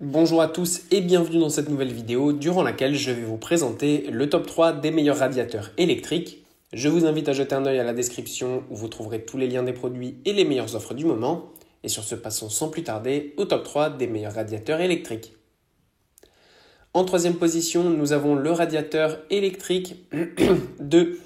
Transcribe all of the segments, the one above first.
Bonjour à tous et bienvenue dans cette nouvelle vidéo durant laquelle je vais vous présenter le top 3 des meilleurs radiateurs électriques. Je vous invite à jeter un œil à la description où vous trouverez tous les liens des produits et les meilleures offres du moment. Et sur ce, passons sans plus tarder au top 3 des meilleurs radiateurs électriques. En troisième position, nous avons le radiateur électrique de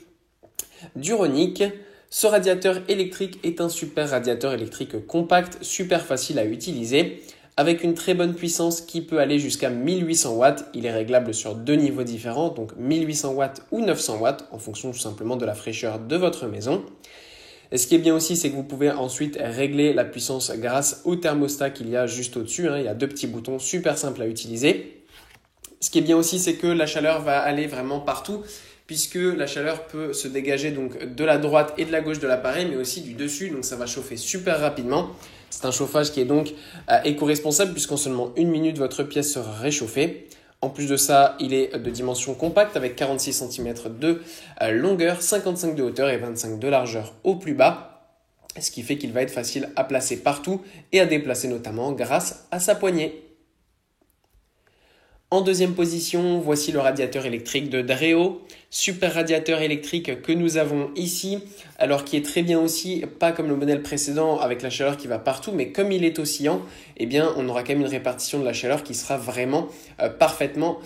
Duronic. Ce radiateur électrique est un super radiateur électrique compact, super facile à utiliser, avec une très bonne puissance qui peut aller jusqu'à 1800 watts. Il est réglable sur deux niveaux différents, donc 1800 watts ou 900 watts, en fonction tout simplement de la fraîcheur de votre maison. Et ce qui est bien aussi, c'est que vous pouvez ensuite régler la puissance grâce au thermostat qu'il y a juste au-dessus. Il y a deux petits boutons super simples à utiliser. Ce qui est bien aussi, c'est que la chaleur va aller vraiment partout, puisque la chaleur peut se dégager donc de la droite et de la gauche de l'appareil, mais aussi du dessus, donc ça va chauffer super rapidement. C'est un chauffage qui est donc éco-responsable, puisqu'en seulement une minute, votre pièce sera réchauffée. En plus de ça, il est de dimension compacte avec 46 cm de longueur, 55 de hauteur et 25 de largeur au plus bas, ce qui fait qu'il va être facile à placer partout et à déplacer notamment grâce à sa poignée. En deuxième position, voici le radiateur électrique de Dreo, super radiateur électrique que nous avons ici, alors qui est très bien aussi, pas comme le modèle précédent avec la chaleur qui va partout, mais comme il est oscillant, eh bien on aura quand même une répartition de la chaleur qui sera vraiment parfaitement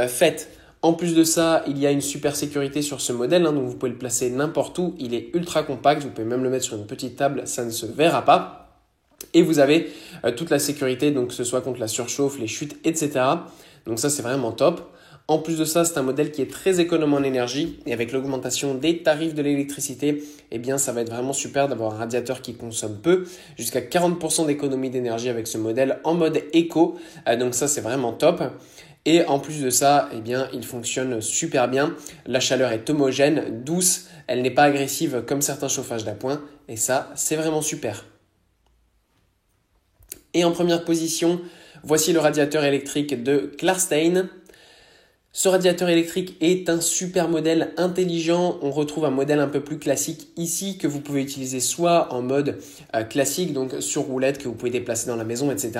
faite. En plus de ça, il y a une super sécurité sur ce modèle, donc vous pouvez le placer n'importe où, il est ultra compact, vous pouvez même le mettre sur une petite table, ça ne se verra pas. Et vous avez toute la sécurité, donc que ce soit contre la surchauffe, les chutes, etc. Donc ça, c'est vraiment top. En plus de ça, c'est un modèle qui est très économe en énergie. Et avec l'augmentation des tarifs de l'électricité, eh bien, ça va être vraiment super d'avoir un radiateur qui consomme peu. Jusqu'à 40% d'économie d'énergie avec ce modèle en mode éco. Donc ça, c'est vraiment top. Et en plus de ça, eh bien, il fonctionne super bien. La chaleur est homogène, douce. Elle n'est pas agressive comme certains chauffages d'appoint. Et ça, c'est vraiment super. Et en première position, voici le radiateur électrique de Klarstein. Ce radiateur électrique est un super modèle intelligent. On retrouve un modèle un peu plus classique ici que vous pouvez utiliser soit en mode classique, donc sur roulette que vous pouvez déplacer dans la maison, etc.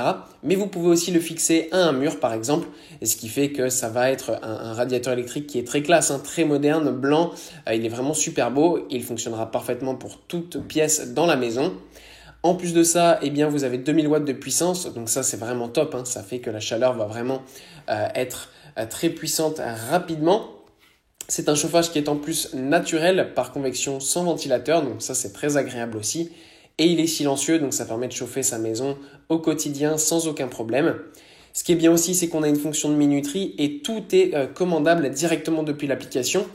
Mais vous pouvez aussi le fixer à un mur par exemple, et ce qui fait que ça va être un radiateur électrique qui est très classe, très moderne, blanc. Il est vraiment super beau. Il fonctionnera parfaitement pour toute pièce dans la maison. En plus de ça, eh bien, vous avez 2000 watts de puissance, donc ça c'est vraiment top, ça fait que la chaleur va vraiment être très puissante rapidement. C'est un chauffage qui est en plus naturel par convection sans ventilateur, donc ça c'est très agréable aussi. Et il est silencieux, donc ça permet de chauffer sa maison au quotidien sans aucun problème. Ce qui est bien aussi, c'est qu'on a une fonction de minuterie et tout est commandable directement depuis l'application.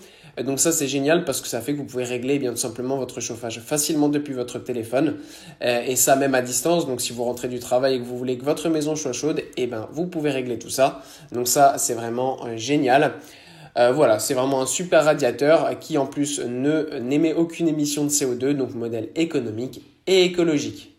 Donc ça c'est génial parce que ça fait que vous pouvez régler bien tout simplement votre chauffage facilement depuis votre téléphone et ça même à distance. Donc si vous rentrez du travail et que vous voulez que votre maison soit chaude, eh ben, vous pouvez régler tout ça. Donc ça c'est vraiment génial. Voilà, c'est vraiment un super radiateur qui en plus n'émet aucune émission de CO2, donc modèle économique et écologique.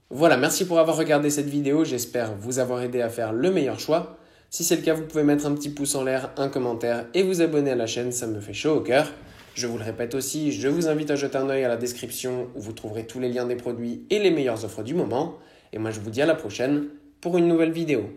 Voilà, merci pour avoir regardé cette vidéo, j'espère vous avoir aidé à faire le meilleur choix. Si c'est le cas, vous pouvez mettre un petit pouce en l'air, un commentaire et vous abonner à la chaîne, ça me fait chaud au cœur. Je vous le répète aussi, je vous invite à jeter un œil à la description où vous trouverez tous les liens des produits et les meilleures offres du moment. Et moi je vous dis à la prochaine pour une nouvelle vidéo.